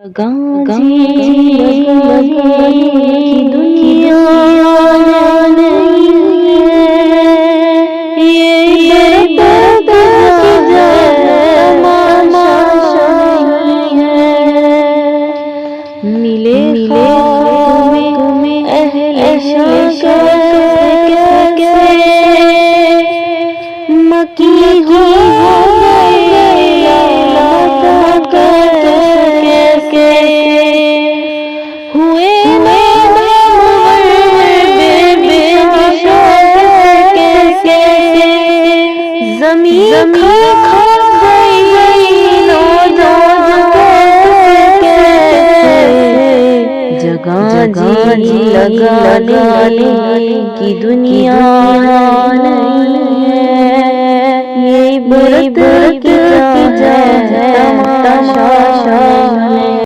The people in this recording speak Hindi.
गाजी लगाने की दुनिया नहीं है, ये बता की जाए तमाशा नहीं है। मिले खाक में अहले शाक कैसे मकी हो ज़मीन खा गई जगह जी लगाने की दुनिया नहीं है, ये बरत की जाए तमाशा।